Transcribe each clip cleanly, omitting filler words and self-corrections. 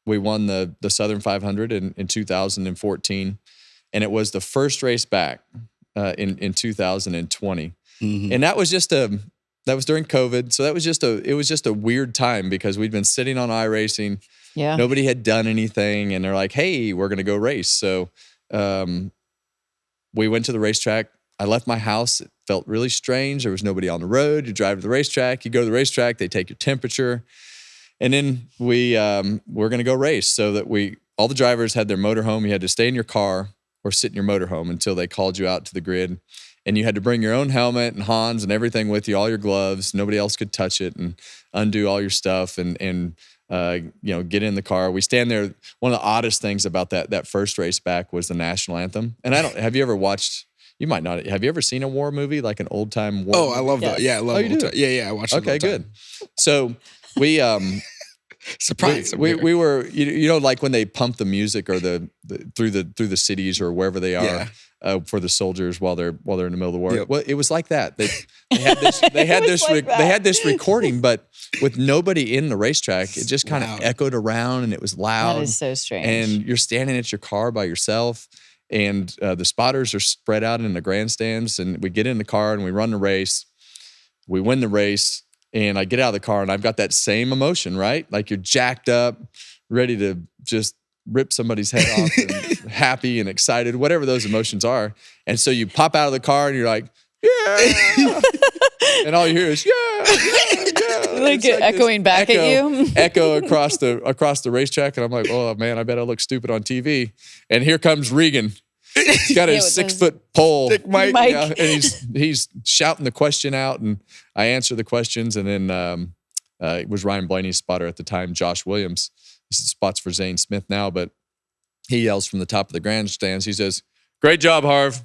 we won the Southern 500 in 2014, and it was the first race back in 2020, and that was during COVID, so it was just a weird time because we'd been sitting on iRacing. Yeah. Nobody had done anything, and they're like, "Hey, we're gonna go race." So we went to the racetrack. I left my house. It felt really strange. There was nobody on the road. You drive to the racetrack. You go to the racetrack. They take your temperature, and then we're gonna go race. So that all the drivers had their motorhome. You had to stay in your car or sit in your motorhome until they called you out to the grid. And you had to bring your own helmet and Hans and everything with you, all your gloves. Nobody else could touch it, and undo all your stuff and get in the car. We stand there. One of the oddest things about that first race back was the national anthem. And have you ever watched? You might not. Have you ever seen a war movie, like an old time war? Oh, I love that. Yeah, I love old time. Yeah, I watched it. Okay, good. So we surprise. We were like when they pump the music or through the cities or wherever they are. For the soldiers while they're in the middle of the war. Yep. Well, it was like that. They had this recording, but with nobody in the racetrack, it just kind of echoed around and it was loud. That is so strange. And you're standing at your car by yourself, and the spotters are spread out in the grandstands, and we get in the car and we run the race. We win the race, and I get out of the car and I've got that same emotion, right? Like you're jacked up, ready to just rip somebody's head off and happy and excited, whatever those emotions are. And so you pop out of the car and you're like, yeah. And all you hear is, yeah. Like echoing back at you. Echo across the racetrack. And I'm like, oh man, I bet I look stupid on TV. And here comes Regan. He's got his 6-foot pole. Mike. Yeah, and he's shouting the question out, and I answer the questions. And then it was Ryan Blaney's spotter at the time, Josh Williams. He spots for Zane Smith now, but he yells from the top of the grandstands. He says, "Great job, Harv."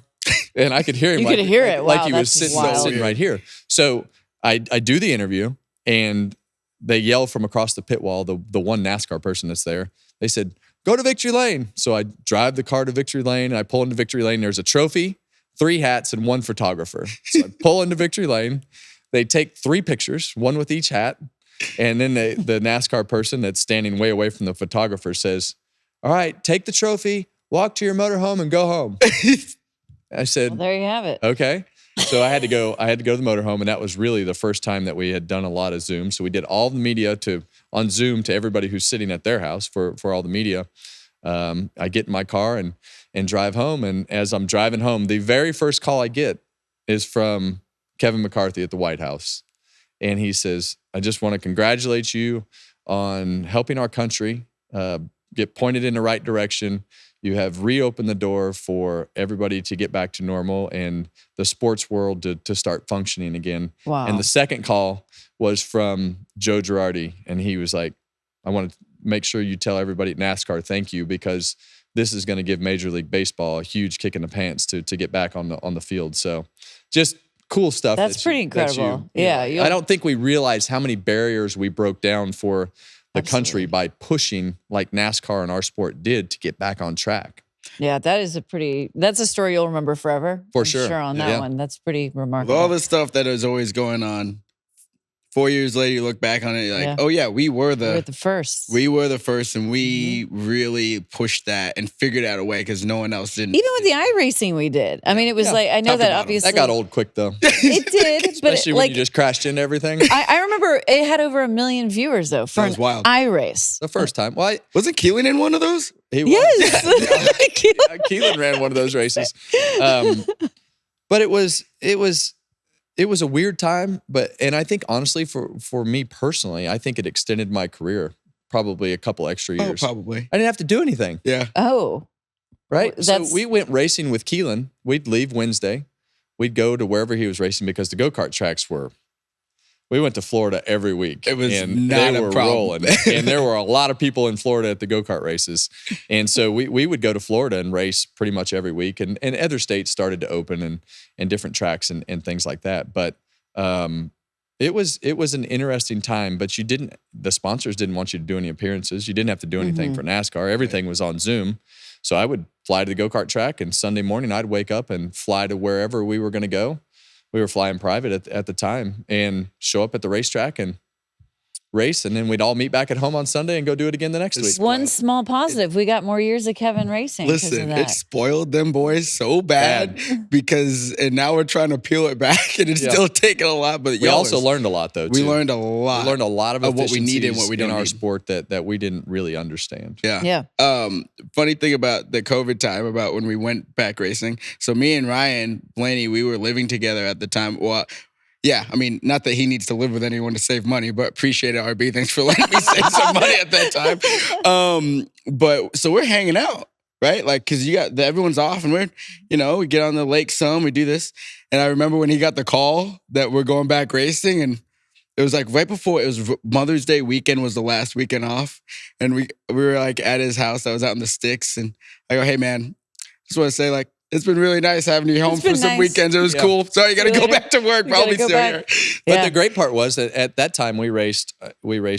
And I could hear him. You could hear it. Like wow, he was sitting right here. So I do the interview, and they yell from across the pit wall, the one NASCAR person that's there. They said, "Go to Victory Lane." So I drive the car to Victory Lane, and I pull into Victory Lane. There's a trophy, 3 hats, and 1 photographer. So I pull into Victory Lane. They take 3 pictures, 1 with each hat. And then the NASCAR person that's standing way away from the photographer says, "All right, take the trophy, walk to your motorhome, and go home." I said, well, there you have it. Okay. So I had to go to the motorhome, and that was really the first time that we had done a lot of Zoom. So we did all the media on Zoom to everybody who's sitting at their house for all the media. I get in my car and drive home. And as I'm driving home, the very first call I get is from Kevin McCarthy at the White House. And he says, "I just want to congratulate you on helping our country get pointed in the right direction. You have reopened the door for everybody to get back to normal and the sports world to start functioning again." Wow. And the second call was from Joe Girardi. And he was like, "I want to make sure you tell everybody at NASCAR thank you, because this is going to give Major League Baseball a huge kick in the pants to get back on the field." So just cool stuff. That's pretty incredible. I don't think we realize how many barriers we broke down for the country by pushing like NASCAR and our sport did to get back on track. Yeah, that's a story you'll remember forever. For sure. On that one. That's pretty remarkable. With all the stuff that is always going on, 4 years later, you look back on it, you're like, oh yeah, we were the first. We were the first, and we really pushed that and figured out a way because no one else didn't. Even with the iRacing we did. I mean, it was like, I know that obviously. That got old quick though. It did. Especially when you just crashed into everything. I remember it had over 1 million viewers though for an wild. iRace. The first time. Well, wasn't Kaitlyn in one of those? He was. Yes. Kaitlyn ran one of those races. But it was a weird time, and I think honestly for me personally, I think it extended my career probably a couple extra years. Oh, probably. I didn't have to do anything. Yeah. Oh. Right? So we went racing with Kaitlyn. We'd leave Wednesday. We'd go to wherever he was racing because the go-kart tracks we went to Florida every week. It was and not they a were problem. rolling. And there were a lot of people in Florida at the go-kart races. And so we would go to Florida and race pretty much every week. And other states started to open and different tracks and things like that. But it was an interesting time, but the sponsors didn't want you to do any appearances. You didn't have to do anything for NASCAR. Everything was on Zoom. So I would fly to the go-kart track, and Sunday morning I'd wake up and fly to wherever we were going to go. We were flying private at the time, and show up at the racetrack and race, and then we'd all meet back at home on Sunday and go do it again the next week. One small positive. We got more years of Kevin racing. Listen, it spoiled them boys so bad and now we're trying to peel it back, and it's still taking a lot. But we also learned a lot, though, too. We learned a lot. We learned a lot of what we need and what we don't in our need. sport that we didn't really understand. Yeah. Funny thing about the COVID time, about when we went back racing. So me and Ryan Blaney, we were living together at the time. Well, yeah, I mean, not that he needs to live with anyone to save money, but appreciate it, RB. Thanks for letting me save some money at that time. But so we're hanging out, right? Like, because everyone's off, and we're, we get on the lake some, we do this. And I remember when he got the call that we're going back racing, and it was like right before, it was Mother's Day weekend was the last weekend off. And we were like at his house. I was out in the sticks, and I go, hey, man, just want to say, like, it's been really nice having you home for some weekends. It was cool. Sorry, you got to go back to work. Probably still here. But the great part was that at that time we raced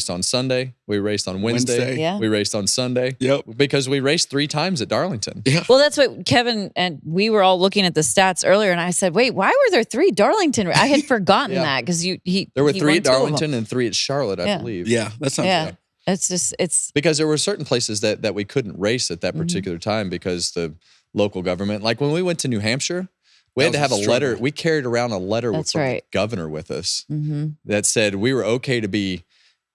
on Sunday, we raced on Wednesday, we raced on Sunday. Yep. Because we raced 3 times at Darlington. Yeah. Well, that's what Kevin and we were all looking at the stats earlier, and I said, "Wait, why were there 3 Darlington?" I had forgotten that because there were 3 at Darlington and 3 at Charlotte, I believe. Yeah, that sounds right. It's because there were certain places that we couldn't race at that particular time because the local government, like when we went to New Hampshire, we had to have a letter. We carried around a letter from the governor with us that said we were okay to be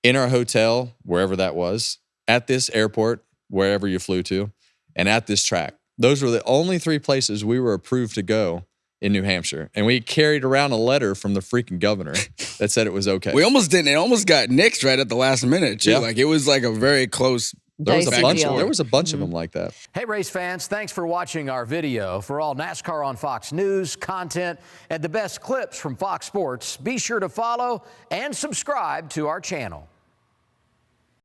in our hotel, wherever that was, at this airport, wherever you flew to, and at this track. Those were the only 3 places we were approved to go in New Hampshire. And we carried around a letter from the freaking governor that said it was okay. We almost didn't. It almost got nixed right at the last minute, too. Like, it was like a very close. There was a bunch of them like that. Hey, race fans, thanks for watching our video. For all NASCAR on Fox News, content, and the best clips from Fox Sports, be sure to follow and subscribe to our channel.